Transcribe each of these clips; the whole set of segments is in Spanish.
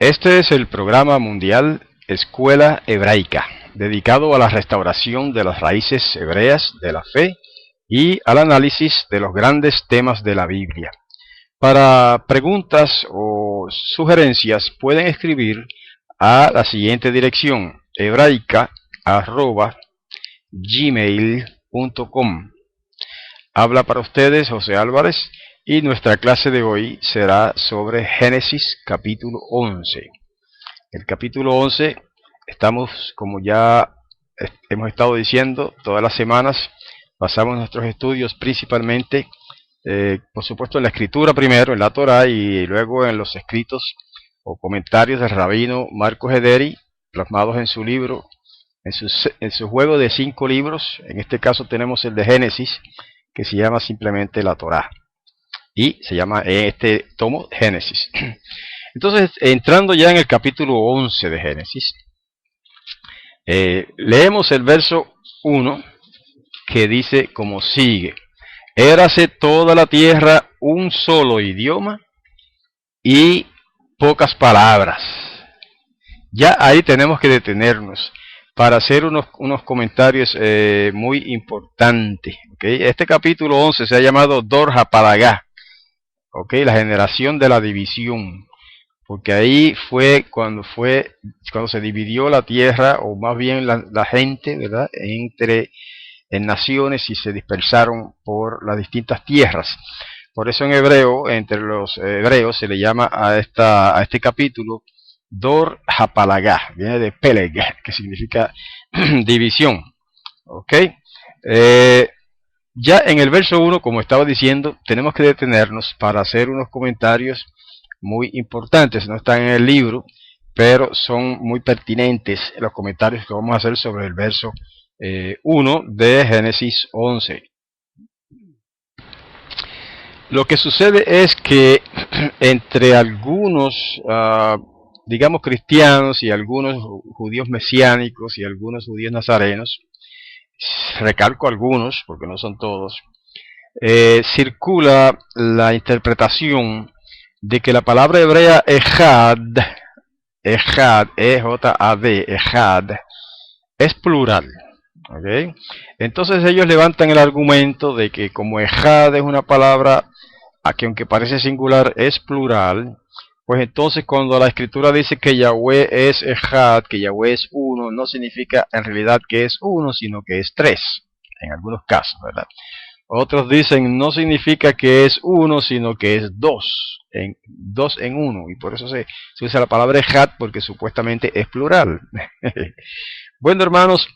Este es el programa mundial Escuela Hebraica, dedicado a la restauración de las raíces hebreas de la fe y al análisis de los grandes temas de la Biblia. Para preguntas o sugerencias pueden escribir a la siguiente dirección: hebraica@gmail.com. Habla para ustedes José Álvarez y nuestra clase de hoy será sobre Génesis capítulo 11. El capítulo 11 estamos, como ya hemos estado diciendo todas las semanas, basamos nuestros estudios principalmente, por supuesto, en la escritura primero, en la Torá, y luego en los escritos o comentarios del rabino Marcos Ederi, plasmados en su libro, en su juego de 5 libros. En este caso tenemos el de Génesis, que se llama simplemente la Torá, y se llama este tomo Génesis. Entonces, entrando ya en el capítulo 11 de Génesis, leemos el verso 1, que dice como sigue: érase toda la tierra un solo idioma y pocas palabras. Ya ahí tenemos que detenernos para hacer unos comentarios muy importantes. ¿Okay? Este capítulo 11 se ha llamado Dor HaPalagá, ¿okay? La generación de la división, porque ahí fue cuando se dividió la tierra, o más bien la gente, ¿verdad?, en naciones, y se dispersaron por las distintas tierras. Por eso en hebreo, entre los hebreos, se le llama a este capítulo Dor HaPalagá, viene de Peleg, que significa división. ¿Ok? Ya en el verso 1, como estaba diciendo, tenemos que detenernos para hacer unos comentarios muy importantes. No están en el libro, pero son muy pertinentes los comentarios que vamos a hacer sobre el verso 1 de Génesis 11. Lo que sucede es que entre algunos, digamos, cristianos, y algunos judíos mesiánicos y algunos judíos nazarenos, recalco algunos porque no son todos, circula la interpretación de que la palabra hebrea ejad, E-J-A-D, ejad, es plural. ¿Okay? Entonces ellos levantan el argumento de que como ejad es una palabra que, aunque parece singular, es plural, pues entonces cuando la escritura dice que Yahweh es ejad, que Yahweh es uno, no significa en realidad que es uno, sino que es 3, en algunos casos, ¿verdad? Otros dicen no significa que es uno, sino que es 2 en uno, y por eso se usa la palabra ejad, porque supuestamente es plural. Bueno, hermanos,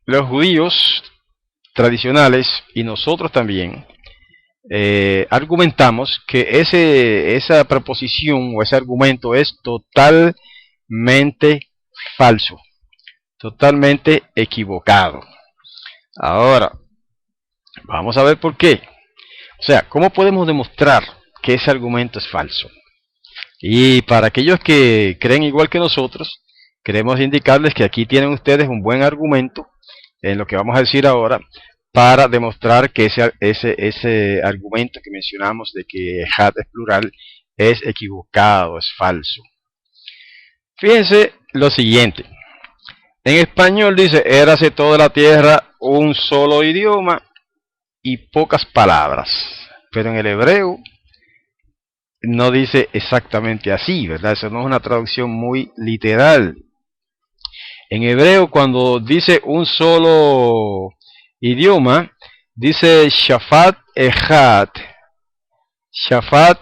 los judíos tradicionales y nosotros también argumentamos que esa proposición o ese argumento es totalmente falso, totalmente equivocado. Ahora, vamos a ver por qué. O sea, ¿cómo podemos demostrar que ese argumento es falso? Y para aquellos que creen igual que nosotros, queremos indicarles que aquí tienen ustedes un buen argumento en lo que vamos a decir ahora, para demostrar que ese argumento que mencionamos de que ejad es plural es equivocado, es falso. Fíjense lo siguiente. En español dice: érase toda la tierra un solo idioma y pocas palabras. Pero en el hebreo no dice exactamente así, ¿verdad? Eso no es una traducción muy literal. En hebreo, cuando dice un solo idioma, dice Shafat Ejad. Shafat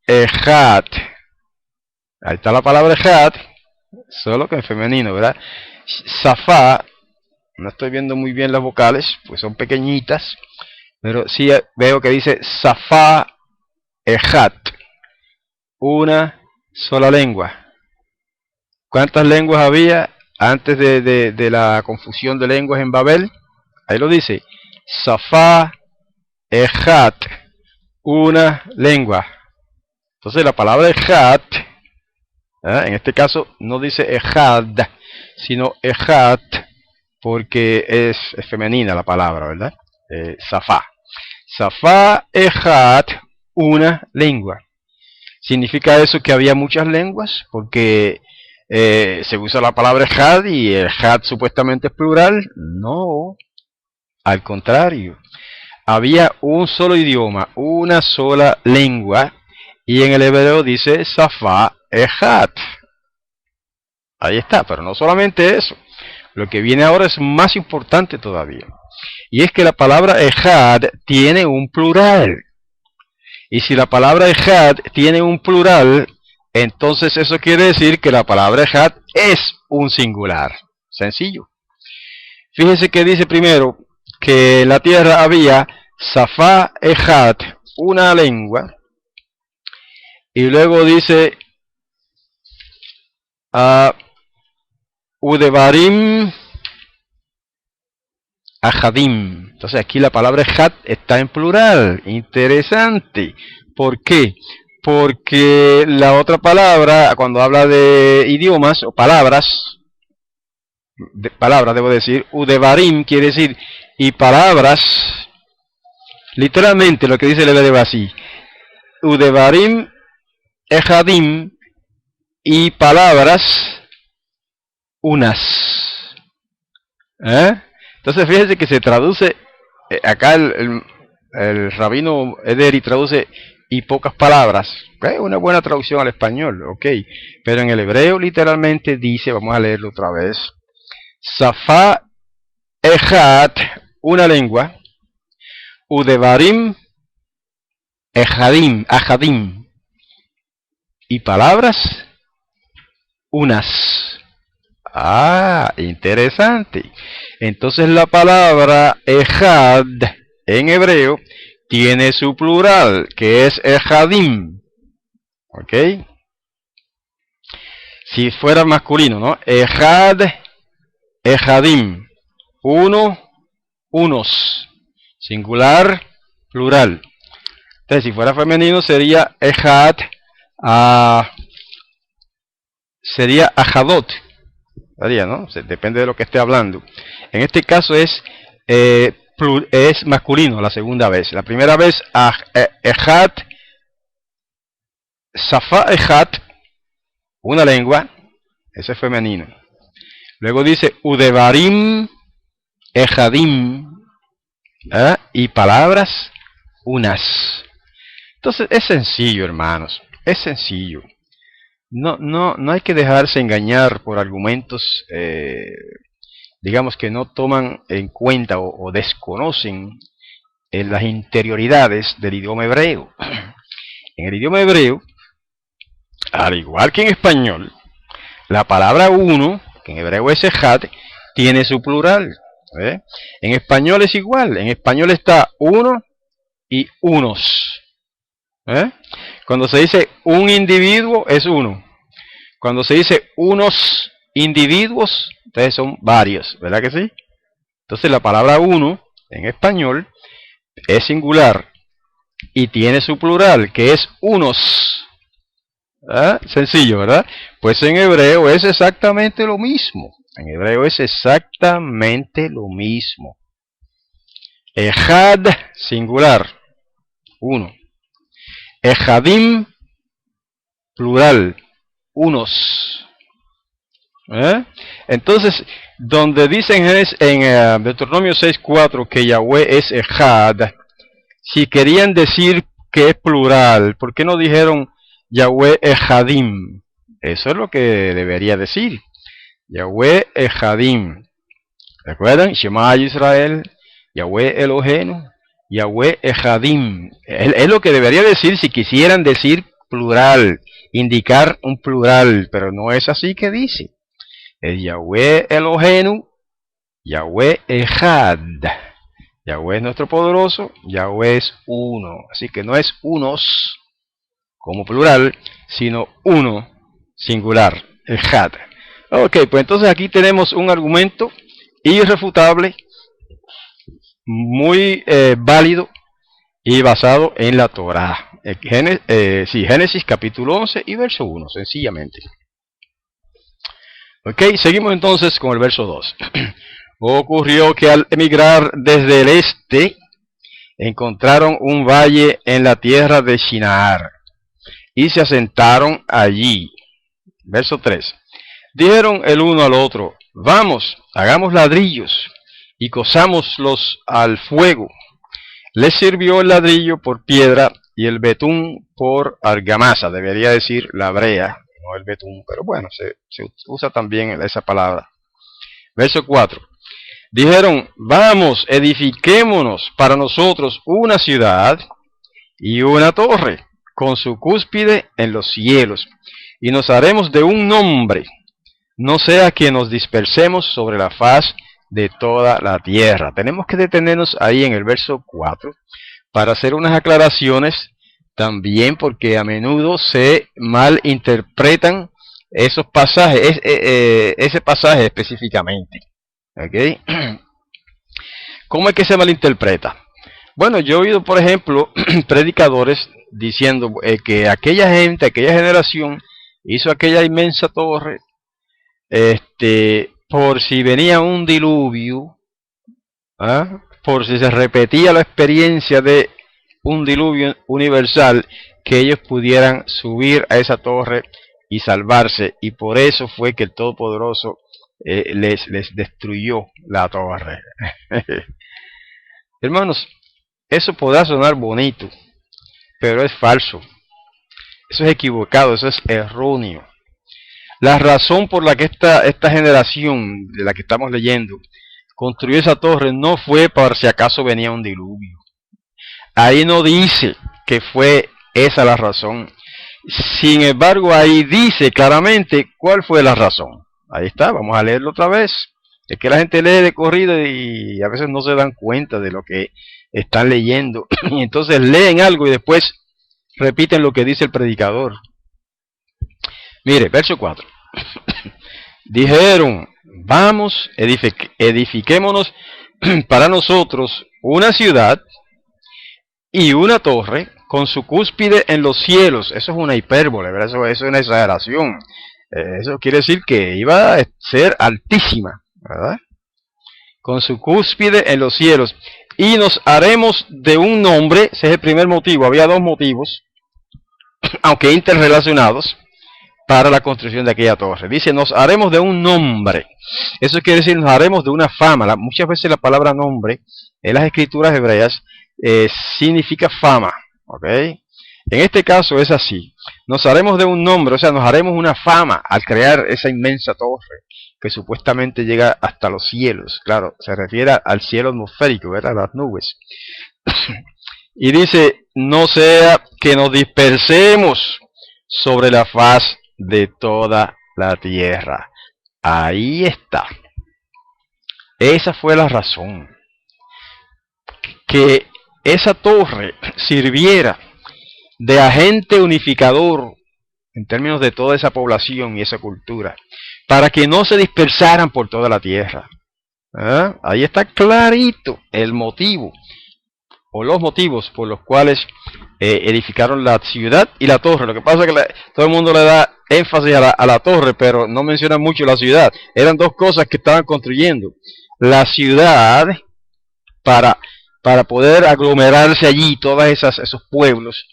Ejad. Ahí está la palabra Ejad, solo que en femenino, ¿verdad? Safá, no estoy viendo muy bien las vocales, pues son pequeñitas, pero sí veo que dice Safá Ejad, una sola lengua. ¿Cuántas lenguas había antes de la confusión de lenguas en Babel? Ahí lo dice, Safá Ejad, una lengua. Entonces la palabra Ejad, en este caso no dice Ejad, sino Ejad, porque es femenina la palabra, ¿verdad? Safá. Safá Ejad, una lengua. ¿Significa eso que había muchas lenguas? Porque se usa la palabra Ejad y el Ejad supuestamente es plural. No, al contrario. Había un solo idioma, una sola lengua, y en el hebreo dice Safá Ejad. Ahí está, pero no solamente eso. Lo que viene ahora es más importante todavía. Y es que la palabra Ejad tiene un plural. Y si la palabra Ejad tiene un plural, entonces eso quiere decir que la palabra Ejad es un singular. Sencillo. Fíjense que dice primero que en la tierra había Safá Ejad, una lengua. Y luego dice Udebarim Ajadim. Entonces aquí la palabra Ejad está en plural. Interesante. ¿Por qué? Porque la otra palabra, cuando habla de idiomas o palabras, debo decir, Udebarim quiere decir y palabras, literalmente lo que dice el hebreo así, Udebarim Ejadim y palabras unas. Entonces fíjense que se traduce, acá el rabino Ederi traduce y pocas palabras. Una buena traducción al español, ok. Pero en el hebreo literalmente dice, vamos a leerlo otra vez, Safá Ejad, una lengua, Udebarim Ejadim, Ajadim, y palabras unas. Interesante. Entonces la palabra Ejad en hebreo tiene su plural, que es Ejadim. ¿Ok? Si fuera masculino, ¿no? Ejad, Ejadim. Uno, unos. Singular, plural. Entonces si fuera femenino sería Ejad, sería Ajadot. ¿No? Depende de lo que esté hablando. En este caso es masculino la segunda vez. La primera vez Ejad, Safá Ejad, una lengua, ese es femenino. Luego dice Udebarim Ejadim, y palabras unas. Entonces es sencillo, hermanos, es sencillo. No hay que dejarse engañar por argumentos, digamos, que no toman en cuenta o desconocen las interioridades del idioma hebreo. En el idioma hebreo, al igual que en español, la palabra uno, que en hebreo es ejad, tiene su plural. En español es igual, en español está uno y unos. Cuando se dice un individuo es uno. Cuando se dice unos individuos, entonces son varios, ¿verdad que sí? Entonces la palabra uno en español es singular y tiene su plural, que es unos. Sencillo, ¿verdad? Pues en hebreo es exactamente lo mismo. En hebreo es exactamente lo mismo. Ejad, singular, uno. Ejadim, plural, unos. Entonces, donde dicen en Deuteronomio 6:4 que Yahweh es Ejad, si querían decir que es plural, ¿por qué no dijeron Yahweh Ejadim? Eso es lo que debería decir. Yahweh Ejadim. ¿Recuerdan? Shema Israel, Yahweh Elohenu, Yahweh Ejadim. Es lo que debería decir si quisieran decir plural, indicar un plural, pero no es así que dice. Es Yahweh Elohenu, Yahweh Ejad. Yahweh es nuestro poderoso, Yahweh es uno. Así que no es unos como plural, sino uno singular, Ejad. Ok, pues entonces aquí tenemos un argumento irrefutable, muy válido y basado en la Torá. Génesis capítulo 11 y verso 1, sencillamente. Ok, seguimos entonces con el verso 2. Ocurrió que al emigrar desde el este, encontraron un valle en la tierra de Shinar. y se asentaron allí. Verso 3. Dijeron el uno al otro: vamos, hagamos ladrillos y cozámoslos al fuego. Les sirvió el ladrillo por piedra y el betún por argamasa. Debería decir la brea, no el betún, pero bueno, se usa también esa palabra. Verso 4. Dijeron: vamos, edifiquémonos para nosotros una ciudad y una torre, con su cúspide en los cielos, y nos haremos de un nombre, no sea que nos dispersemos sobre la faz de toda la tierra. Tenemos que detenernos ahí en el verso 4 para hacer unas aclaraciones también, porque a menudo se malinterpretan esos pasajes, ese pasaje específicamente. ¿Okay? ¿Cómo es que se malinterpreta? Bueno, yo he oído, por ejemplo, predicadores diciendo que aquella gente, aquella generación hizo aquella inmensa torre por si venía un diluvio, por si se repetía la experiencia de un diluvio universal, que ellos pudieran subir a esa torre y salvarse, y por eso fue que el Todopoderoso les destruyó la torre. Hermanos, eso podrá sonar bonito, pero es falso, eso es equivocado, eso es erróneo. La razón por la que esta generación de la que estamos leyendo construyó esa torre no fue por si acaso venía un diluvio. Ahí no dice que fue esa la razón. Sin embargo, ahí dice claramente cuál fue la razón. Ahí está, vamos a leerlo otra vez. Es que la gente lee de corrido y a veces no se dan cuenta de lo que están leyendo. Y entonces leen algo y después repiten lo que dice el predicador. Mire, verso 4. Dijeron: vamos, edifiquémonos para nosotros una ciudad y una torre con su cúspide en los cielos. Eso es una hipérbole, ¿verdad? Eso es una exageración. Eso quiere decir que iba a ser altísima, ¿verdad? Con su cúspide en los cielos. Y nos haremos de un nombre. Ese es el primer motivo. Había dos motivos, aunque interrelacionados, para la construcción de aquella torre. Dice: nos haremos de un nombre. Eso quiere decir nos haremos de una fama. Muchas veces la palabra nombre en las escrituras hebreas significa fama. ¿Ok? En este caso es así. Nos haremos de un nombre, o sea, nos haremos una fama al crear esa inmensa torre que supuestamente llega hasta los cielos. Claro, se refiere al cielo atmosférico, ¿verdad? Las nubes. Y dice: no sea que nos dispersemos sobre la faz de toda la tierra. Ahí está. Esa fue la razón. Que esa torre sirviera de agente unificador en términos de toda esa población y esa cultura, para que no se dispersaran por toda la tierra. Ahí está clarito el motivo, o los motivos por los cuales edificaron la ciudad y la torre. Lo que pasa es que todo el mundo le da énfasis a la torre, pero no menciona mucho la ciudad. Eran dos cosas que estaban construyendo. La ciudad, para poder aglomerarse allí todos esos pueblos,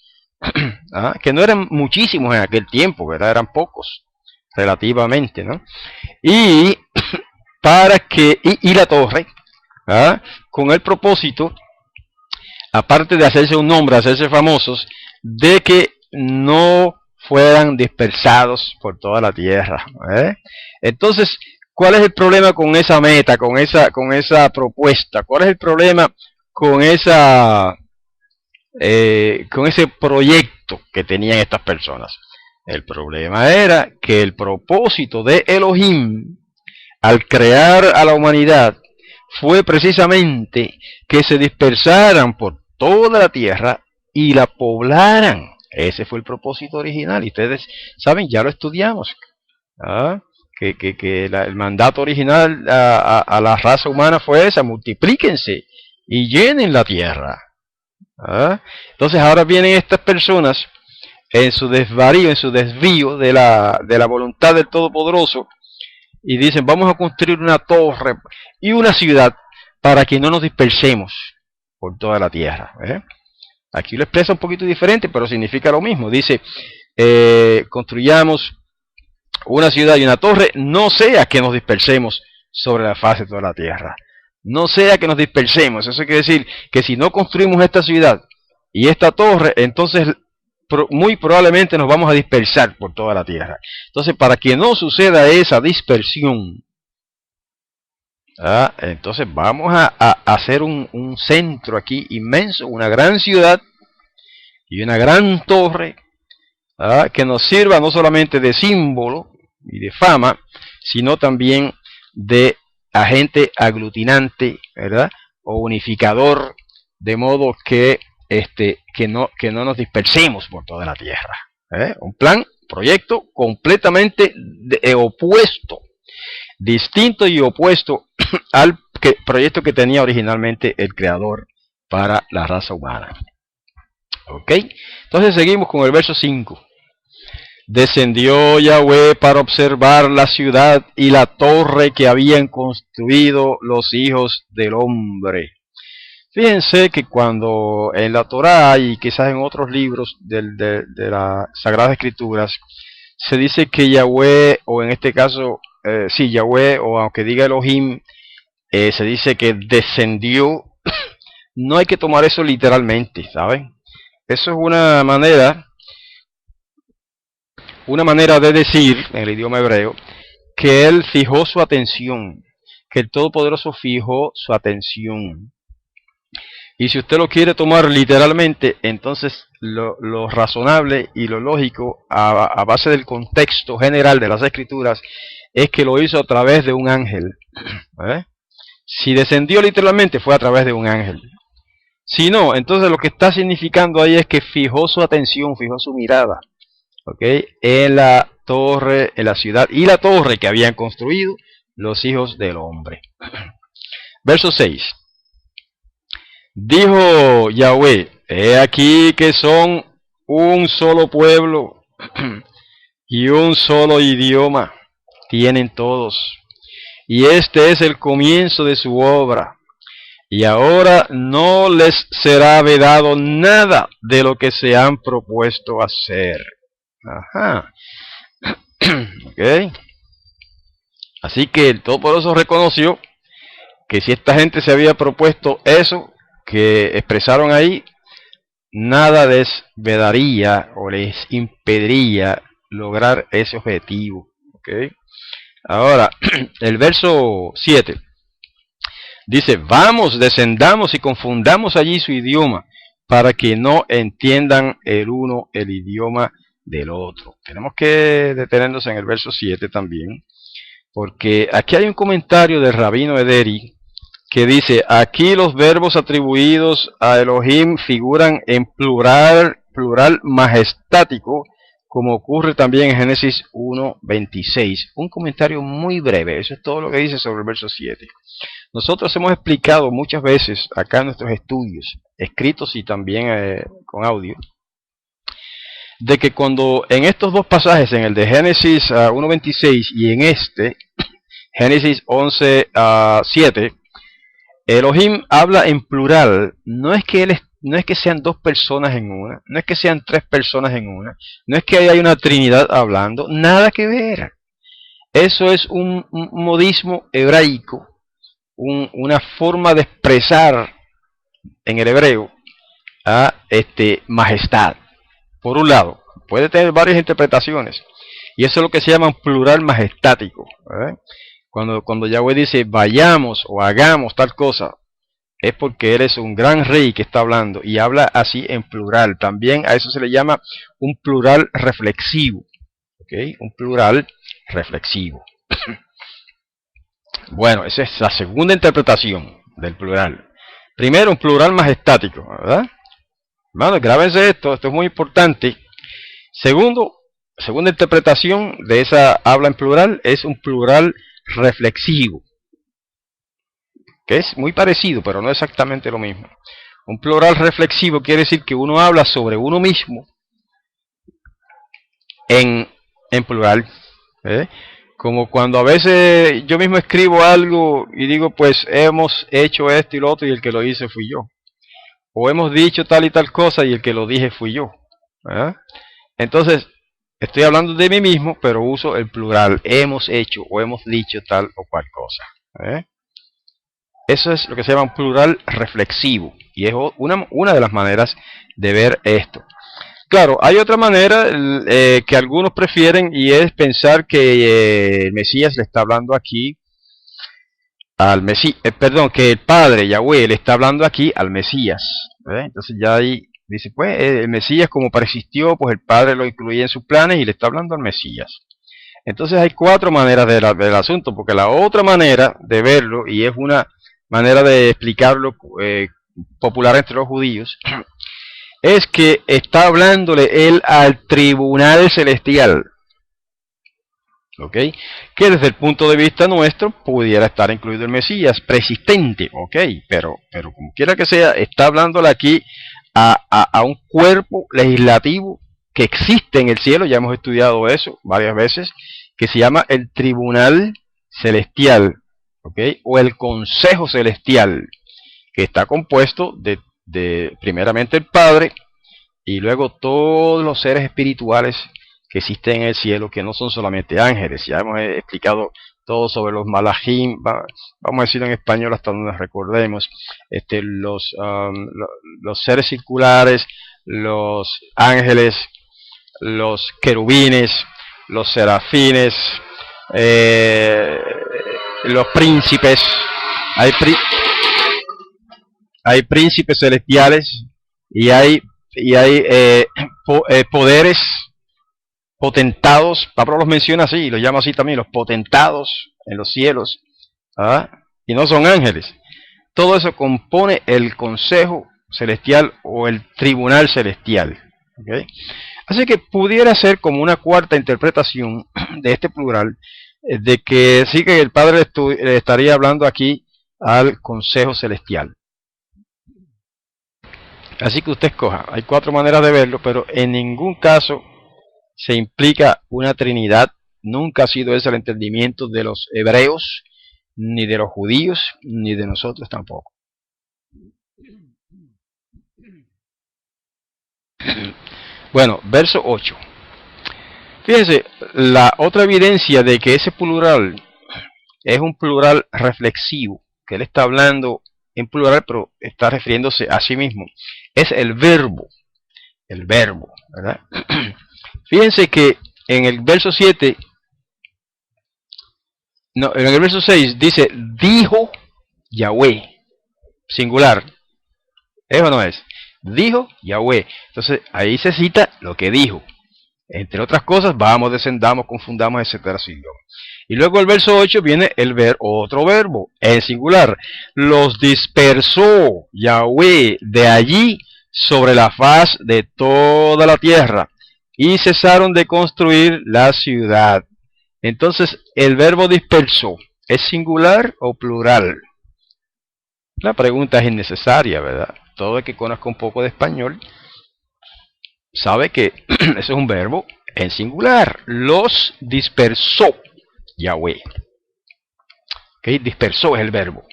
que no eran muchísimos en aquel tiempo, ¿verdad? Eran pocos, relativamente, ¿no? Y la torre, con el propósito, aparte de hacerse un nombre, hacerse famosos, de que no fueran dispersados por toda la tierra. Entonces, ¿cuál es el problema con esa meta, con esa propuesta? ¿Cuál es el problema con ese proyecto que tenían estas personas? El problema era que el propósito de Elohim al crear a la humanidad fue precisamente que se dispersaran por toda la tierra y la poblaran. Ese fue el propósito original. Y ustedes saben, ya lo estudiamos. El mandato original a la raza humana fue esa: multiplíquense y llenen la tierra. Entonces ahora vienen estas personas en su desvarío, en su desvío de la voluntad del Todopoderoso, y dicen: vamos a construir una torre y una ciudad para que no nos dispersemos por toda la tierra. Aquí lo expresa un poquito diferente, pero significa lo mismo. Dice: construyamos una ciudad y una torre, no sea que nos dispersemos sobre la faz de toda la tierra. No sea que nos dispersemos. Eso quiere decir que si no construimos esta ciudad y esta torre, entonces muy probablemente nos vamos a dispersar por toda la tierra. Entonces, para que no suceda esa dispersión, entonces vamos a hacer un centro aquí inmenso, una gran ciudad y una gran torre, que nos sirva no solamente de símbolo y de fama, sino también de agente aglutinante, ¿verdad? O unificador, de modo que no nos dispersemos por toda la tierra. Un proyecto completamente opuesto, distinto y opuesto al proyecto que tenía originalmente el Creador para la raza humana. Ok, entonces seguimos con el verso 5. Descendió Yahweh para observar la ciudad y la torre que habían construido los hijos del hombre. Fíjense que cuando en la Torá y quizás en otros libros de las Sagradas Escrituras se dice que Yahweh, o en este caso, Yahweh, o aunque diga Elohim, se dice que descendió, no hay que tomar eso literalmente, ¿saben? Eso es una manera de decir, en el idioma hebreo, que él fijó su atención, que el Todopoderoso fijó su atención. Y si usted lo quiere tomar literalmente, entonces lo razonable y lo lógico, a base del contexto general de las Escrituras, es que lo hizo a través de un ángel. Si descendió literalmente, fue a través de un ángel. Si no, entonces lo que está significando ahí es que fijó su atención, fijó su mirada, en la torre, en la ciudad y la torre que habían construido los hijos del hombre. Verso 6. Dijo Yahweh, he aquí que son un solo pueblo y un solo idioma tienen todos, y este es el comienzo de su obra, y ahora no les será vedado nada de lo que se han propuesto hacer. Ok. Así que el Todopoderoso reconoció que si esta gente se había propuesto eso que expresaron ahí, nada les vedaría o les impediría lograr ese objetivo. ¿Okay? Ahora, el verso 7 dice, vamos, descendamos y confundamos allí su idioma, para que no entiendan el uno el idioma del otro. Tenemos que detenernos en el verso 7 también, porque aquí hay un comentario del Rabino Ederi, que dice, aquí los verbos atribuidos a Elohim figuran en plural majestático, como ocurre también en Génesis 1:26. Un comentario muy breve, eso es todo lo que dice sobre el verso 7. Nosotros hemos explicado muchas veces acá en nuestros estudios, escritos y también con audio, de que cuando en estos dos pasajes, en el de Génesis 1:26 y en Génesis 11:7, Elohim habla en plural. No es que sean dos personas en una, no es que sean tres personas en una, no es que haya una trinidad hablando, nada que ver. Eso es un modismo hebraico, una forma de expresar en el hebreo majestad. Por un lado, puede tener varias interpretaciones, y eso es lo que se llama un plural majestático. Cuando Yahweh dice vayamos o hagamos tal cosa, es porque Él es un gran rey que está hablando y habla así en plural. También a eso se le llama un plural reflexivo. Un plural reflexivo. Bueno, esa es la segunda interpretación del plural. Primero, un plural majestático, ¿verdad? Hermanos, grábense esto es muy importante. Segunda interpretación de esa habla en plural es un plural reflexivo, que es muy parecido, pero no exactamente lo mismo. Un plural reflexivo quiere decir que uno habla sobre uno mismo en plural. Como cuando a veces yo mismo escribo algo y digo, pues hemos hecho esto y lo otro y el que lo hice fui yo. O hemos dicho tal y tal cosa y el que lo dije fui yo. Entonces, estoy hablando de mí mismo, pero uso el plural. Hemos hecho o hemos dicho tal o cual cosa. Eso es lo que se llama un plural reflexivo. Y es una de las maneras de ver esto. Claro, hay otra manera que algunos prefieren, y es pensar que el Mesías le está hablando aquí al Mesías, perdón, que el Padre Yahweh le está hablando aquí al Mesías. Entonces ya ahí dice, pues el Mesías como persistió, pues el Padre lo incluye en sus planes y le está hablando al Mesías. Entonces hay cuatro maneras del asunto, porque la otra manera de verlo, y es una manera de explicarlo popular entre los judíos, es que está hablándole él al tribunal celestial. ¿Ok? Que desde el punto de vista nuestro pudiera estar incluido el Mesías, persistente, ¿ok? Pero como quiera que sea, está hablándole aquí a un cuerpo legislativo que existe en el cielo, ya hemos estudiado eso varias veces, que se llama el Tribunal Celestial, ¿ok? O el Consejo Celestial, que está compuesto de primeramente el Padre, y luego todos los seres espirituales que existen en el cielo, que no son solamente ángeles. Ya hemos explicado todo sobre los malachim, vamos a decirlo en español hasta donde recordemos, los seres circulares, los ángeles, los querubines, los serafines, los príncipes. Hay príncipes celestiales y hay poderes potentados. Pablo los menciona así, y los llama así también, los potentados en los cielos, y no son ángeles. Todo eso compone el consejo celestial o el tribunal celestial. ¿Okay? Así que pudiera ser como una cuarta interpretación de este plural, de que sí que el Padre le estaría hablando aquí al consejo celestial. Así que usted escoja. Hay cuatro maneras de verlo, pero en ningún caso se implica una trinidad. Nunca ha sido ese el entendimiento de los hebreos, ni de los judíos, ni de nosotros tampoco. Bueno, verso 8. Fíjense, la otra evidencia de que ese plural es un plural reflexivo, que él está hablando en plural, pero está refiriéndose a sí mismo, es el verbo, ¿verdad? Fíjense que en el verso 7, no, en el verso 6 dice, dijo Yahweh, singular. ¿Es o no es? Dijo Yahweh. Entonces ahí se cita lo que dijo. Entre otras cosas, vamos, descendamos, confundamos, etcétera. Y luego el verso 8 viene otro verbo, en singular. Los dispersó Yahweh de allí sobre la faz de toda la tierra, y cesaron de construir la ciudad. Entonces, el verbo dispersó, ¿es singular o plural? La pregunta es innecesaria, ¿verdad? Todo el que conozca un poco de español sabe que eso es un verbo en singular. Los dispersó Yahweh. ¿Okay? Dispersó es el verbo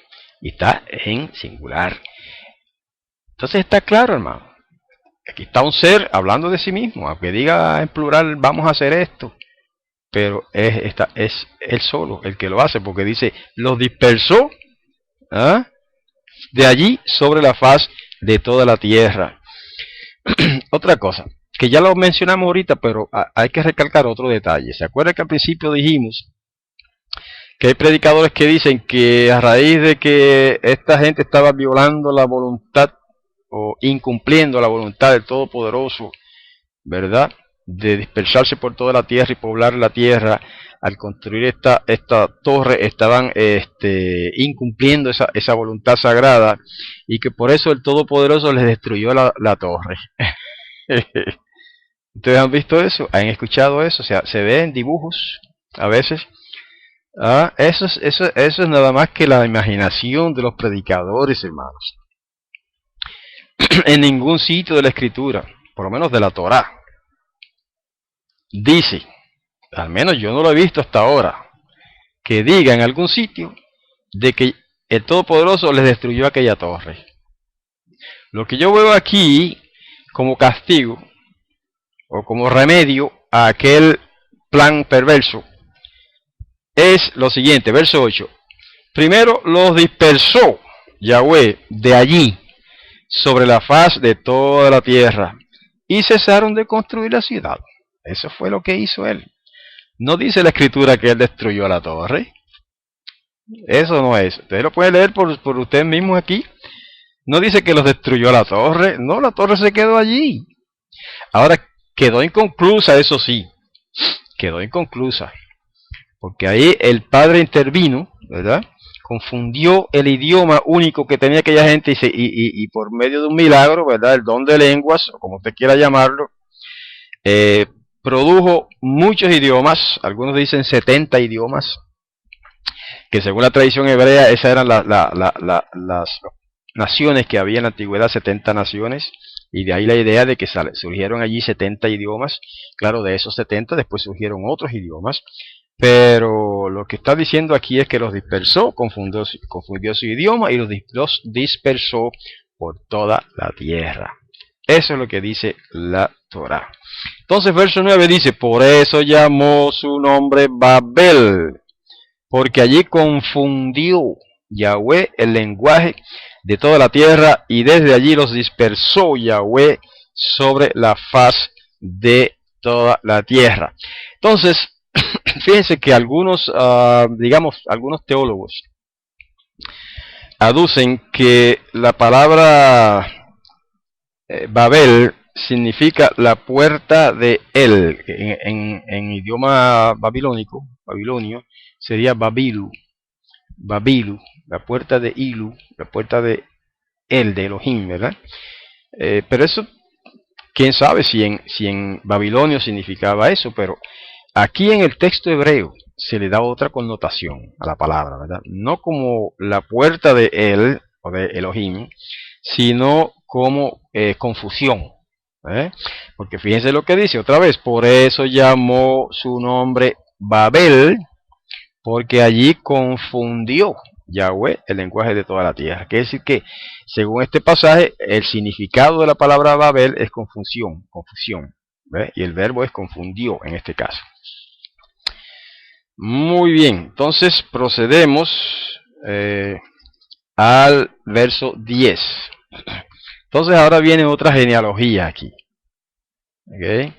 y está en singular. Entonces está claro, hermano. Aquí está un ser hablando de sí mismo. Aunque diga en plural, vamos a hacer esto. Pero es él solo el que lo hace, porque dice, los dispersó de allí sobre la faz de toda la tierra. Otra cosa, que ya lo mencionamos ahorita, pero hay que recalcar otro detalle. ¿Se acuerdan que al principio dijimos que hay predicadores que dicen que a raíz de que esta gente estaba violando la voluntad o incumpliendo la voluntad del Todopoderoso, ¿verdad?, de dispersarse por toda la tierra y poblar la tierra, al construir esta torre estaban incumpliendo esa voluntad sagrada, y que por eso el Todopoderoso les destruyó la torre? ¿Ustedes han visto eso? ¿Han escuchado eso? O sea, se ve en dibujos a veces. Eso es nada más que la imaginación de los predicadores, hermanos. En ningún sitio de la Escritura, por lo menos de la Torá, dice, al menos yo no lo he visto hasta ahora, que diga en algún sitio de que el Todopoderoso les destruyó aquella torre. Lo que yo veo aquí como castigo o como remedio a aquel plan perverso es lo siguiente, verso 8. Primero los dispersó Yahweh de allí, sobre la faz de toda la tierra, y cesaron de construir la ciudad. Eso fue lo que hizo él. No dice la escritura que él destruyó la torre. Eso no es. Ustedes lo pueden leer por ustedes mismos aquí. No dice que los destruyó la torre. No, la torre se quedó allí. Ahora, quedó inconclusa, eso sí. Quedó inconclusa. Porque ahí el Padre intervino, ¿verdad? Confundió el idioma único que tenía aquella gente y por medio de un milagro, ¿verdad? El don de lenguas, o como usted quiera llamarlo, produjo muchos idiomas, algunos dicen 70 idiomas, que según la tradición hebrea, esas eran las naciones que había en la antigüedad, 70 naciones, y de ahí la idea de que surgieron allí 70 idiomas. Claro, de esos 70 después surgieron otros idiomas, pero lo que está diciendo aquí es que los dispersó, confundió su idioma y los dispersó por toda la tierra. Eso es lo que dice la Torá. Entonces verso 9 dice, por eso llamó su nombre Babel, porque allí confundió Yahweh el lenguaje de toda la tierra, y desde allí los dispersó Yahweh sobre la faz de toda la tierra. Entonces, fíjense que algunos, algunos teólogos aducen que la palabra Babel significa la puerta de él. En idioma babilonio, sería Babilu, la puerta de Ilu, la puerta de él, de Elohim, ¿verdad? Pero eso, quién sabe si en babilonio significaba eso, pero aquí en el texto hebreo se le da otra connotación a la palabra, ¿verdad? No como la puerta de él, o de Elohim, sino como confusión. Porque fíjense lo que dice otra vez, por eso llamó su nombre Babel, porque allí confundió Yahweh el lenguaje de toda la tierra. Quiere decir que, según este pasaje, el significado de la palabra Babel es confusión, ¿ve? Y el verbo es confundió en este caso. Muy bien, entonces procedemos al verso 10. Entonces ahora viene otra genealogía aquí. ¿Okay?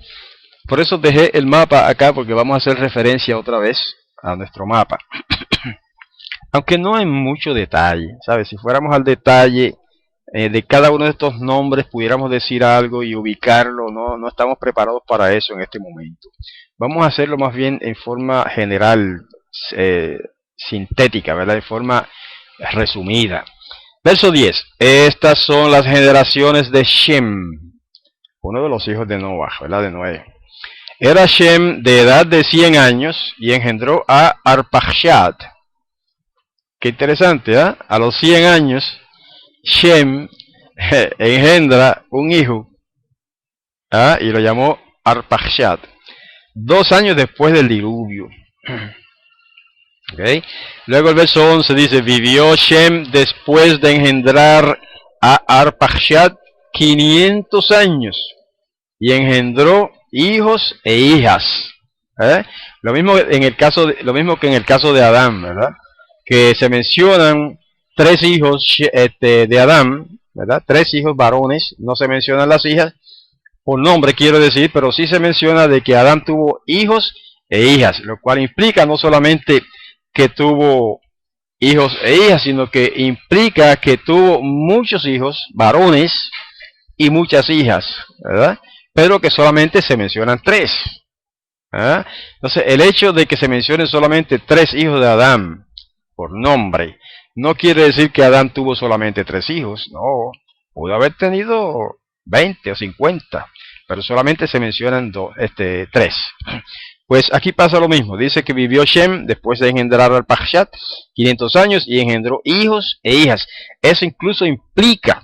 Por eso dejé el mapa acá, porque vamos a hacer referencia otra vez a nuestro mapa. Aunque no en mucho detalle, ¿sabes? Si fuéramos al detalle de cada uno de estos nombres, pudiéramos decir algo y ubicarlo. No estamos preparados para eso en este momento. Vamos a hacerlo más bien en forma general, sintética, ¿verdad? De forma resumida. Verso 10. Estas son las generaciones de Shem, uno de los hijos de Noah, ¿verdad? De Noé. Era Shem de edad de 100 años y engendró a Arpachshad. Qué interesante, ¿eh? A los 100 años, Shem engendra un hijo, y lo llamó Arpachshad. 2 años después del diluvio. Okay. Luego el verso 11 dice, vivió Shem después de engendrar a Arpachshad 500 años y engendró hijos e hijas. Lo mismo que en el caso de Adán, ¿verdad? Que se mencionan 3 hijos de Adán, ¿verdad? 3 hijos varones, no se mencionan las hijas, por nombre quiero decir, pero sí se menciona de que Adán tuvo hijos e hijas, lo cual implica no solamente que tuvo hijos e hijas, sino que implica que tuvo muchos hijos varones y muchas hijas, ¿verdad? Pero que solamente se mencionan 3. Entonces, el hecho de que se mencionen solamente 3 hijos de Adán por nombre, no quiere decir que Adán tuvo solamente 3 hijos, no, pudo haber tenido 20 o 50, pero solamente se mencionan 3. Pues aquí pasa lo mismo, dice que vivió Shem después de engendrar al Arpachshad 500 años y engendró hijos e hijas. Eso incluso implica,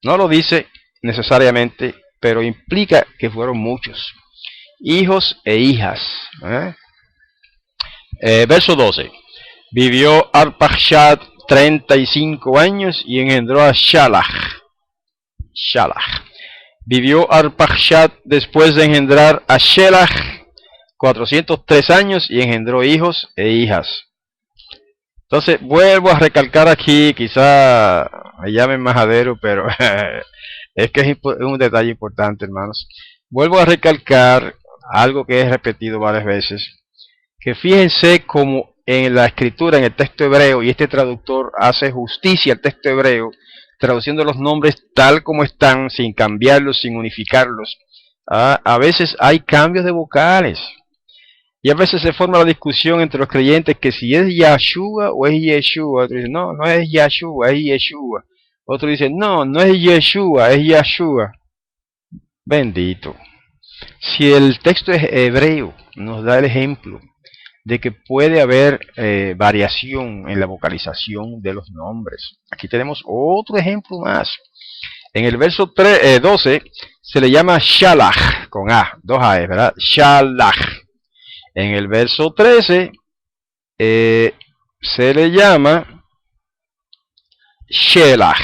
no lo dice necesariamente, pero implica que fueron muchos hijos e hijas. Verso 12. Vivió Arpachshad 35 años y engendró a Shalach. Vivió Arpachshad después de engendrar a Shelah 403 años y engendró hijos e hijas. Entonces vuelvo a recalcar aquí, quizá me llamen majadero, pero es que es un detalle importante, hermanos. Vuelvo a recalcar algo que he repetido varias veces, que fíjense cómo en la escritura, en el texto hebreo, y este traductor hace justicia al texto hebreo, traduciendo los nombres tal como están, sin cambiarlos, sin unificarlos. A veces hay cambios de vocales. Y a veces se forma la discusión entre los creyentes que si es Yahshua o es Yeshua. Otros dicen, no, no es Yahshua, es Yeshua. Otros dicen, no, no es Yeshua, es Yahshua. Bendito. Si el texto es hebreo, nos da el ejemplo de que puede haber variación en la vocalización de los nombres. Aquí tenemos otro ejemplo más. En el verso 12 se le llama Shalach, con A, dos A, ¿verdad? Shalach. En el verso 13 se le llama Shelach.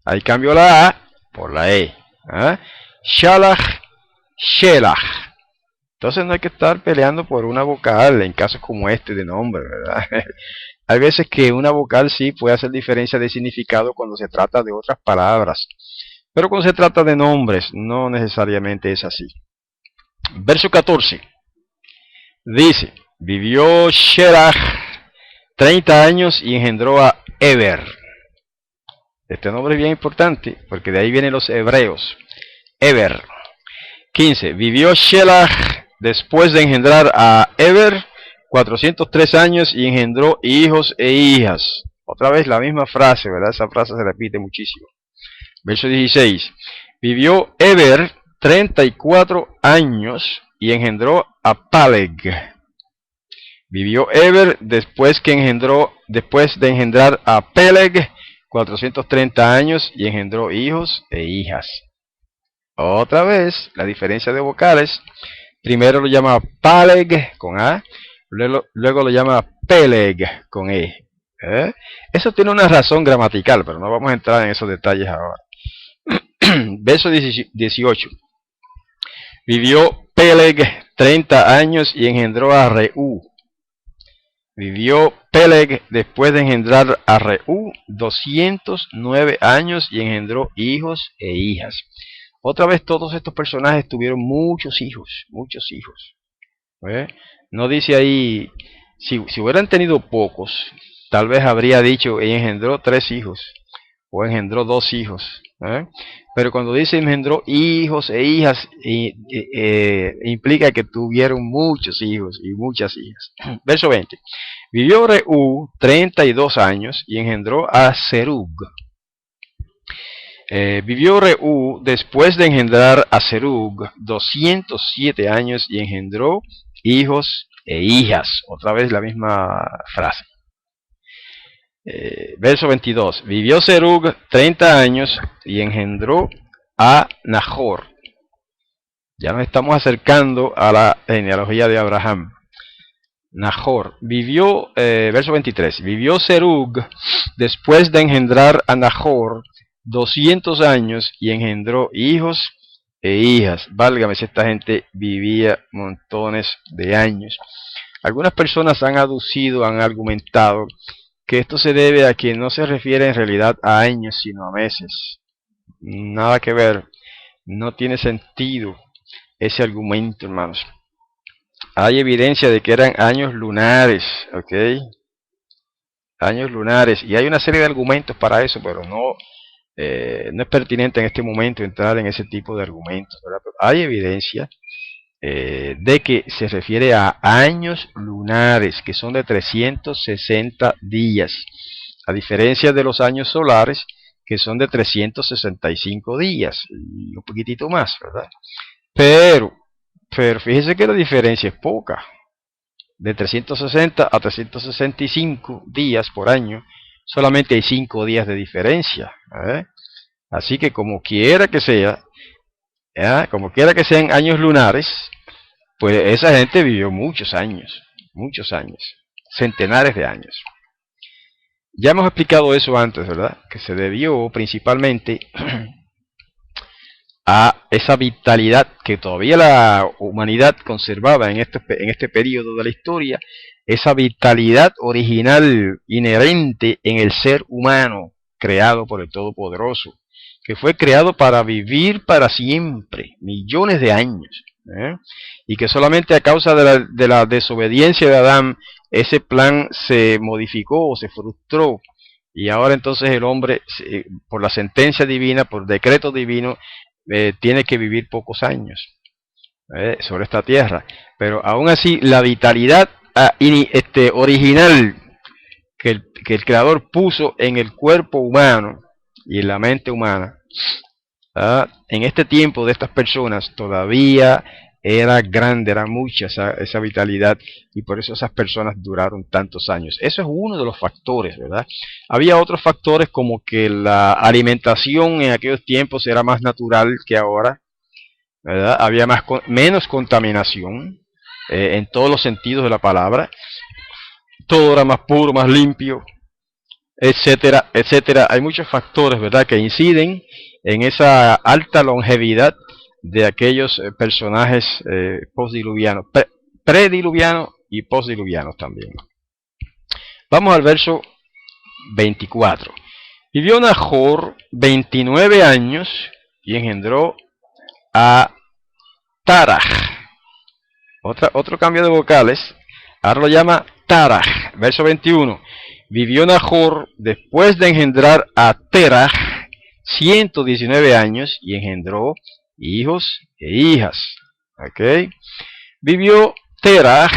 Ahí cambio la A por la E. Shalach, Shelach. Entonces no hay que estar peleando por una vocal en casos como este de nombre, ¿verdad? Hay veces que una vocal sí puede hacer diferencia de significado cuando se trata de otras palabras. Pero cuando se trata de nombres, no necesariamente es así. Verso 14. Dice, vivió Shelach 30 años y engendró a Eber. Este nombre es bien importante porque de ahí vienen los hebreos. Eber. 15. Vivió Shelach después de engendrar a Eber 403 años y engendró hijos e hijas. Otra vez la misma frase, ¿verdad? Esa frase se repite muchísimo. Verso 16. Vivió Eber 34 años y engendró a Paleg. Vivió Eber después de engendrar a Peleg 430 años y engendró hijos e hijas. Otra vez, la diferencia de vocales. Primero lo llama Paleg con A, luego lo llama Peleg con E. Eso tiene una razón gramatical, pero no vamos a entrar en esos detalles ahora. Verso 18. Vivió Peleg 30 años y engendró a Reú. Vivió Peleg después de engendrar a Reú 209 años y engendró hijos e hijas. Otra vez todos estos personajes tuvieron muchos hijos, muchos hijos. No dice ahí, si hubieran tenido pocos, tal vez habría dicho, engendró 3 hijos, o engendró 2 hijos. Pero cuando dice engendró hijos e hijas, implica que tuvieron muchos hijos y muchas hijas. Verso 20. Vivió Reú 32 años y engendró a Serug. Vivió Reú después de engendrar a Serug 207 años y engendró hijos e hijas. Otra vez la misma frase. Verso 22. Vivió Serug 30 años y engendró a Nahor. Ya nos estamos acercando a la genealogía de Abraham. Nahor. Vivió, verso 23. Vivió Serug después de engendrar a Nahor 200 años y engendró hijos e hijas. Válgame si esta gente vivía montones de años. Algunas personas han argumentado que esto se debe a que no se refiere en realidad a años sino a meses. Nada que ver. No tiene sentido ese argumento, hermanos. Hay evidencia de que eran años lunares, ¿ok? Años lunares. Y hay una serie de argumentos para eso, pero no es pertinente en este momento entrar en ese tipo de argumentos, ¿verdad? Pero hay evidencia de que se refiere a años lunares, que son de 360 días, a diferencia de los años solares, que son de 365 días, y un poquitito más, ¿verdad? Pero fíjense que la diferencia es poca. De 360 a 365 días por año, solamente hay 5 días de diferencia. Así que como quiera que sea, como quiera que sean años lunares, pues esa gente vivió muchos años, centenares de años. Ya hemos explicado eso antes, ¿verdad? Que se debió principalmente a esa vitalidad que todavía la humanidad conservaba en este periodo de la historia, esa vitalidad original inherente en el ser humano creado por el Todopoderoso, que fue creado para vivir para siempre, millones de años, ¿eh? Y que solamente a causa de la desobediencia de Adán, ese plan se modificó o se frustró, y ahora entonces el hombre, por la sentencia divina, por decreto divino, tiene que vivir pocos años sobre esta tierra. Pero aún así, la vitalidad original que el Creador puso en el cuerpo humano y en la mente humana, en este tiempo de estas personas todavía era grande, era mucha esa vitalidad, y por eso esas personas duraron tantos años. Eso es uno de los factores, ¿verdad? Había otros factores como que la alimentación en aquellos tiempos era más natural que ahora, ¿verdad? Había menos contaminación en todos los sentidos de la palabra. Todo era más puro, más limpio, etcétera, etcétera. Hay muchos factores, ¿verdad?, que inciden en esa alta longevidad de aquellos personajes postdiluvianos, prediluvianos y postdiluvianos también. Vamos al verso 24. Vivió Nahor 29 años y engendró a Taraj. Otro cambio de vocales. Ahora lo llama Taraj. Verso 21. Vivió Nahor después de engendrar a Teraj 119 años y engendró hijos e hijas. ¿Okay? Vivió Teraj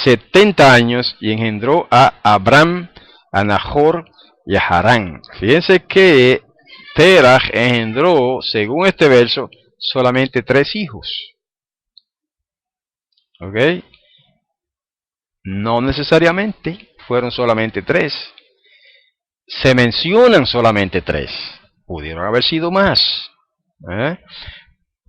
70 años y engendró a Abram, a Nahor y a Harán. Fíjense que Teraj engendró, según este verso, solamente 3 hijos. ¿Ok? No necesariamente fueron solamente 3. Se mencionan solamente 3. Pudieron haber sido más.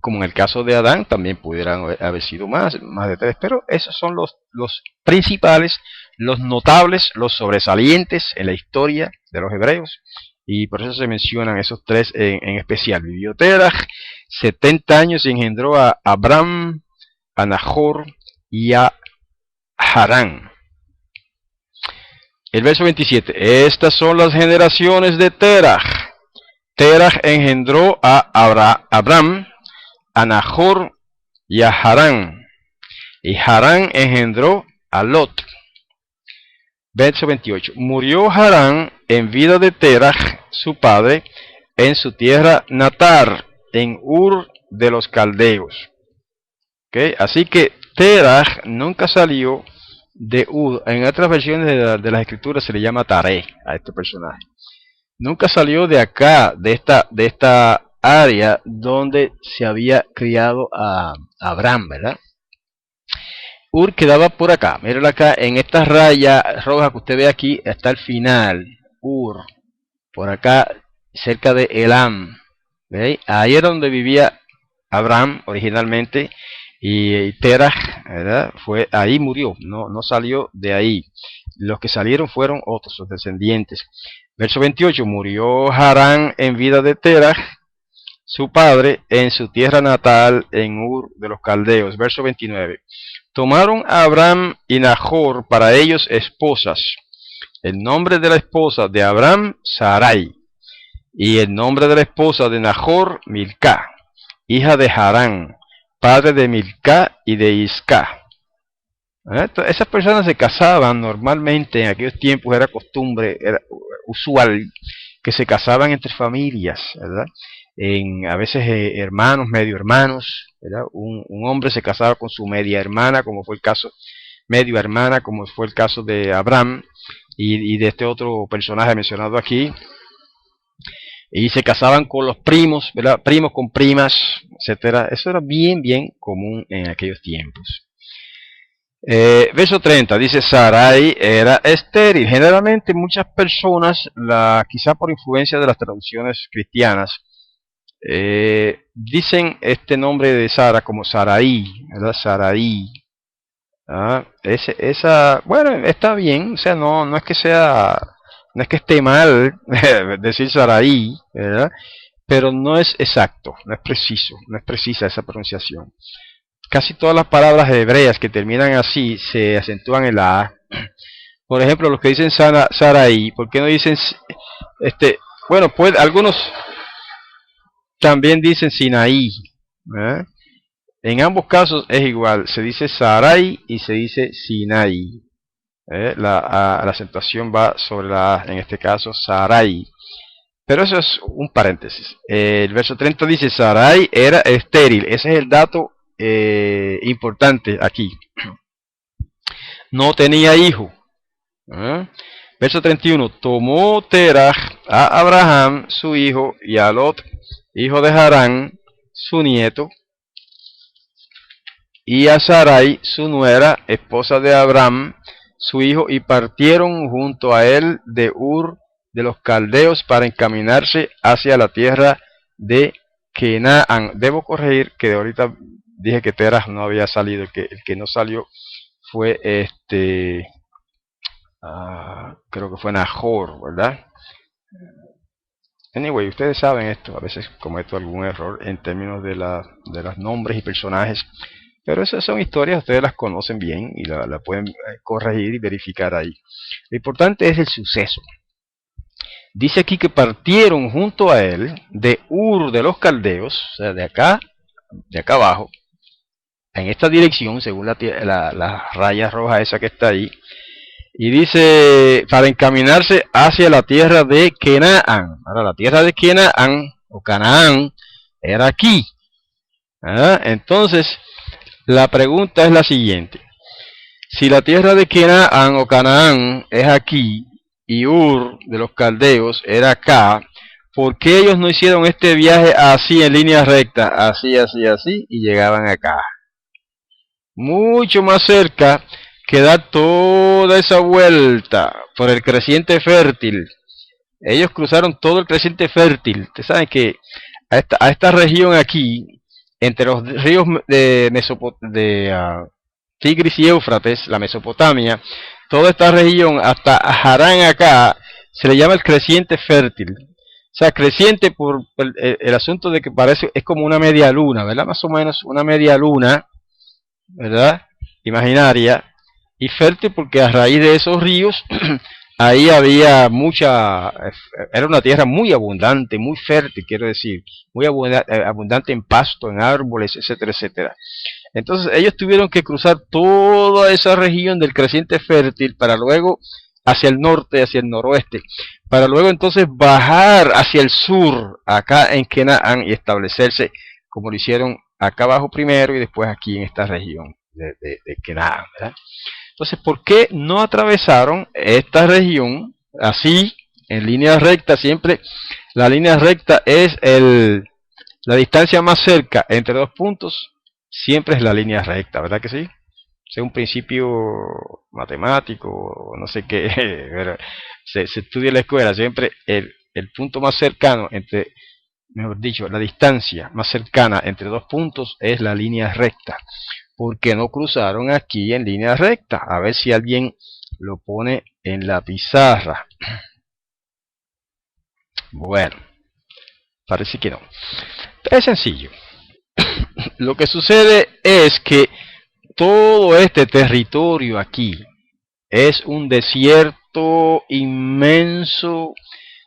Como en el caso de Adán, también pudieran haber sido más de 3. Pero esos son los principales, los notables, los sobresalientes en la historia de los hebreos. Y por eso se mencionan esos 3 en especial. Vivió Teraj 70 años y engendró a Abram, a Nahor y a Harán. El verso 27. Estas son las generaciones de Teraj. Teraj engendró a Abram, a Nahor y a Harán. Y Harán engendró a Lot. Verso 28. Murió Harán en vida de Teraj, su padre, en su tierra natal, en Ur de los Caldeos. ¿Okay? Así que Teraj nunca salió de Ur. En otras versiones de las escrituras se le llama Taré a este personaje. Nunca salió de acá, de esta área donde se había criado a Abraham, ¿verdad? Ur quedaba por acá. Miren acá, en esta raya roja que usted ve aquí, está el final. Ur. Por acá, cerca de Elam. ¿Veis? Ahí era donde vivía Abraham originalmente. Y Teraj, ¿verdad?, ahí murió, no salió de ahí. Los que salieron fueron otros, sus descendientes. Verso 28. Murió Harán en vida de Teraj, su padre, en su tierra natal, en Ur de los Caldeos. Verso 29. Tomaron a Abram y Nahor para ellos esposas. El nombre de la esposa de Abram, Sarai. Y el nombre de la esposa de Nahor, Milcá, hija de Harán, padre de Milcá y de Iscá. Esas personas se casaban normalmente en aquellos tiempos, era costumbre, era usual que se casaban entre familias, ¿verdad? A veces hermanos, medio hermanos, ¿verdad? Un hombre se casaba con su media hermana, como fue el caso de Abraham y de este otro personaje mencionado aquí. Y se casaban con los primos, ¿verdad? Primos con primas, etcétera. Eso era bien común en aquellos tiempos. Verso 30, dice Sarai era estéril. Generalmente muchas personas, quizá por influencia de las traducciones cristianas, dicen este nombre de Sara como Sarai, ¿verdad? Sarai. Bueno, está bien, o sea, no es que esté mal decir Sarai, ¿verdad? pero no es exacto, no es preciso, no es precisa esa pronunciación. Casi todas las palabras hebreas que terminan así se acentúan en la A. Por ejemplo, los que dicen Sarai, ¿por qué no dicen bueno, pues algunos también dicen Sinaí, ¿eh? En ambos casos es igual, se dice Sarai y se dice Sinaí. La acentuación va sobre la A, en este caso Sarai. Pero eso es un paréntesis. El verso 30 dice, Sarai era estéril. Ese es el dato importante aquí. No tenía hijo. Verso 31, tomó Terah a Abraham, su hijo, y a Lot, hijo de Harán, su nieto, y a Sarai, su nuera, esposa de Abraham, su hijo, y partieron junto a él de Ur de los caldeos para encaminarse hacia la tierra de Canaán. Debo corregir que de ahorita dije que Terah no había salido, el que no salió fue creo que fue Nahor, ¿verdad? Anyway, ustedes saben esto, a veces cometo algún error en términos de los nombres y personajes, pero esas son historias, ustedes las conocen bien y la pueden corregir y verificar ahí. Lo importante es el suceso. Dice aquí que partieron junto a él de Ur de los Caldeos, o sea, de acá abajo, en esta dirección, según la raya roja esa que está ahí, y dice, para encaminarse hacia la tierra de Canaán. Ahora, la tierra de Canaán, o Canaán, era aquí. Entonces, la pregunta es la siguiente. Si la tierra de Canaán o Canaán es aquí, y Ur de los Caldeos era acá, ¿por qué ellos no hicieron este viaje así en línea recta? Así, así, así, y llegaban acá. Mucho más cerca que dar toda esa vuelta por el creciente fértil. Ellos cruzaron todo el creciente fértil. Ustedes saben que a esta región aquí, entre los ríos de Tigris y Éufrates, la Mesopotamia, toda esta región hasta Harán acá, se le llama el creciente fértil. O sea, creciente por el asunto de que parece, es como una media luna, ¿verdad? Más o menos una media luna, ¿verdad? Imaginaria, y fértil porque a raíz de esos ríos ahí había era una tierra muy abundante, muy fértil, quiero decir, muy abundante en pasto, en árboles, etcétera, etcétera. Entonces ellos tuvieron que cruzar toda esa región del creciente fértil para luego hacia el norte, hacia el noroeste, para luego entonces bajar hacia el sur, acá en Canaán, y establecerse como lo hicieron acá abajo primero y después aquí en esta región de Canaán, ¿verdad? Entonces, ¿por qué no atravesaron esta región así, en línea recta? Siempre la línea recta es la distancia más cerca entre dos puntos, siempre es la línea recta, ¿verdad que sí? Es un principio matemático, no sé qué, pero se estudia en la escuela, siempre el punto más cercano mejor dicho, la distancia más cercana entre dos puntos es la línea recta. ¿Por qué no cruzaron aquí en línea recta? A ver si alguien lo pone en la pizarra. Bueno, parece que no. Es sencillo. Lo que sucede es que todo este territorio aquí es un desierto inmenso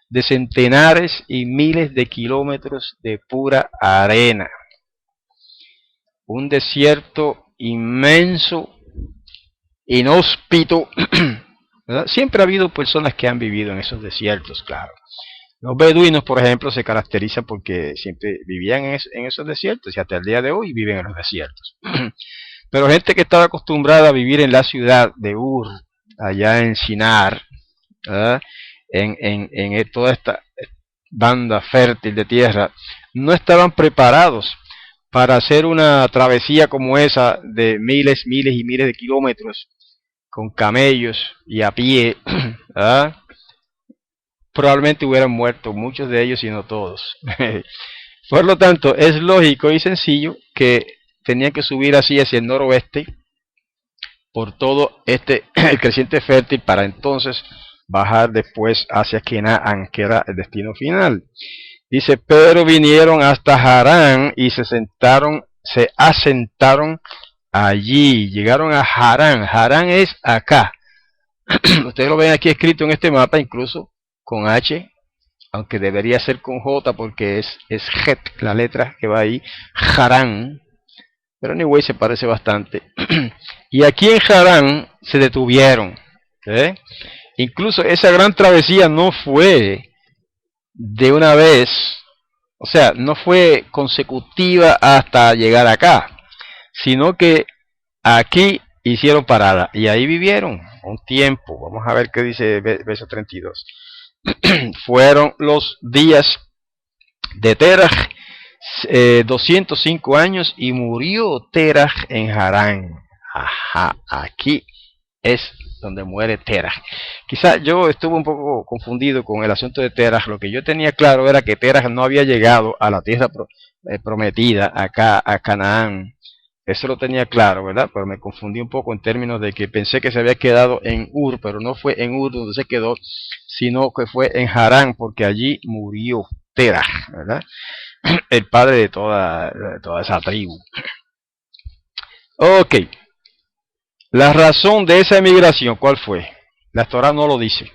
de centenares y miles de kilómetros de pura arena. Un desierto inmenso, inhóspito, ¿verdad? Siempre ha habido personas que han vivido en esos desiertos, claro. Los beduinos, por ejemplo, se caracterizan porque siempre vivían en esos desiertos y hasta el día de hoy viven en los desiertos. Pero gente que estaba acostumbrada a vivir en la ciudad de Ur, allá en Shinar, ¿verdad? En toda esta banda fértil de tierra, no estaban preparados para hacer una travesía como esa de miles y miles de kilómetros con camellos y a pie, ¿verdad? Probablemente hubieran muerto muchos de ellos y no todos. Por lo tanto, es lógico y sencillo que tenían que subir así hacia el noroeste por todo el creciente fértil para entonces bajar después hacia Canaán, que era el destino final. Dice, pero vinieron hasta Harán y se asentaron allí. Llegaron a Harán. Harán es acá. Ustedes lo ven aquí escrito en este mapa, incluso con H, aunque debería ser con J porque es Het, la letra que va ahí, Harán. Pero anyway se parece bastante. Y aquí en Harán se detuvieron. ¿Okay? Incluso esa gran travesía no fue de una vez, o sea, no fue consecutiva hasta llegar acá, sino que aquí hicieron parada y ahí vivieron un tiempo. Vamos a ver qué dice verso 32. Fueron los días de Teraj 205 años y murió Teraj en Harán. Ajá, aquí es donde muere Teraj. Quizá yo estuve un poco confundido con el asunto de Teraj. Lo que yo tenía claro era que Teraj no había llegado a la tierra prometida, acá a Canaán. Eso lo tenía claro, ¿verdad? Pero me confundí un poco en términos de que pensé que se había quedado en Ur, pero no fue en Ur donde se quedó, sino que fue en Harán, porque allí murió Teraj, ¿verdad? El padre de toda esa tribu. Ok. La razón de esa emigración, ¿cuál fue? La Torah no lo dice.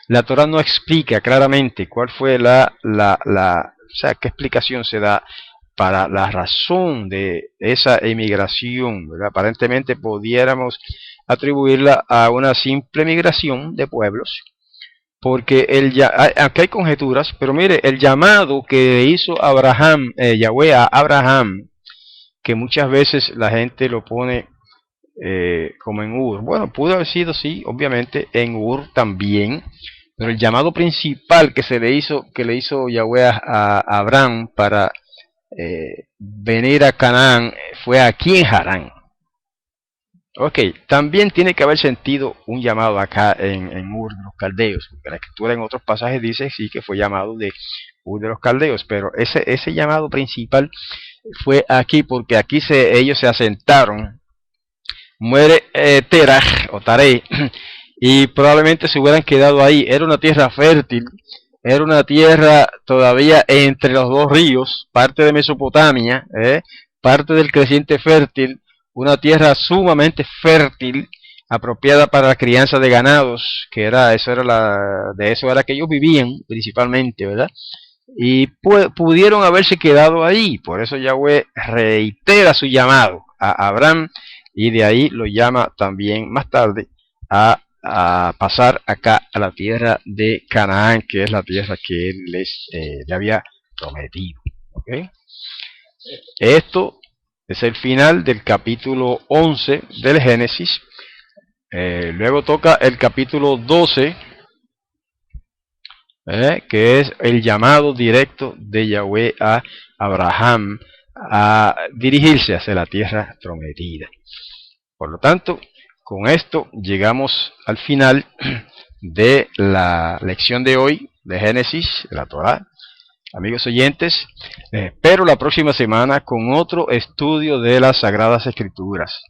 La Torah no explica claramente cuál fue o sea, qué explicación se da para la razón de esa emigración, ¿verdad? Aparentemente pudiéramos atribuirla a una simple migración de pueblos, porque aunque hay conjeturas, pero mire, el llamado que hizo Yahweh a Abraham, que muchas veces la gente lo pone como en Ur. Bueno, pudo haber sido, sí, obviamente, en Ur también, pero el llamado principal que le hizo Yahweh a Abraham para venir a Canaán fue aquí en Harán. Ok, también tiene que haber sentido un llamado acá en Ur de los Caldeos, porque la escritura en otros pasajes dice sí que fue llamado de Ur de los Caldeos, pero ese llamado principal fue aquí, porque aquí ellos se asentaron. Muere Teraj o Taré y probablemente se hubieran quedado ahí. Era una tierra fértil, era una tierra todavía entre los dos ríos, parte de Mesopotamia, parte del creciente fértil, una tierra sumamente fértil, apropiada para la crianza de ganados, que de eso era que ellos vivían principalmente, ¿verdad? Y pudieron haberse quedado ahí. Por eso Yahweh reitera su llamado a Abraham y de ahí lo llama también más tarde a pasar acá a la tierra de Canaán, que es la tierra que él le había prometido. ¿Okay? Esto es el final del capítulo 11 del Génesis. Luego toca el capítulo 12, que es el llamado directo de Yahweh a Abraham a dirigirse hacia la tierra prometida. Por lo tanto, con esto llegamos al final de la lección de hoy de Génesis, de la Torah. Amigos oyentes, espero la próxima semana con otro estudio de las Sagradas Escrituras.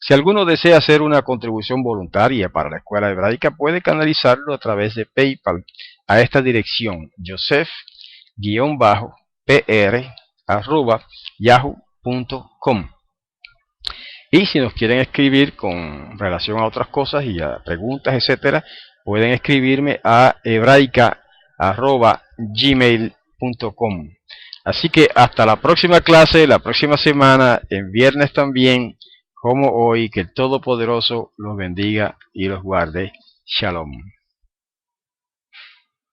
Si alguno desea hacer una contribución voluntaria para la Escuela Hebraica, puede canalizarlo a través de PayPal a esta dirección, joseph-pr@yahoo.com. Y si nos quieren escribir con relación a otras cosas y a preguntas, etcétera, pueden escribirme a hebraica@gmail.com. Así que hasta la próxima clase, la próxima semana, en viernes también, como hoy, que el Todopoderoso los bendiga y los guarde. Shalom.